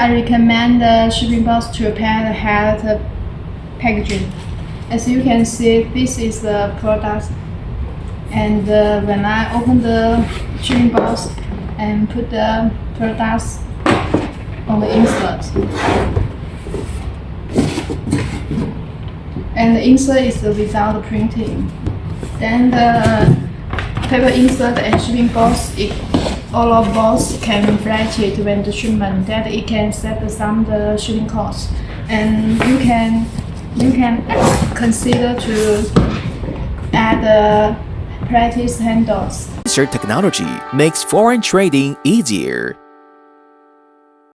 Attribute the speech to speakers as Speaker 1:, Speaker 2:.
Speaker 1: I recommend the shipping box to prepare the health packaging. As you can see, this is the product, and when I open the shipping box and put the products on the insert, and the insert is without the printing. Then the paper insert and shipping box, all of both can reflect it when the shipment, that it can save some the shipping costs, and you can consider to add the practice handles.
Speaker 2: Ecer technology makes foreign trading easier.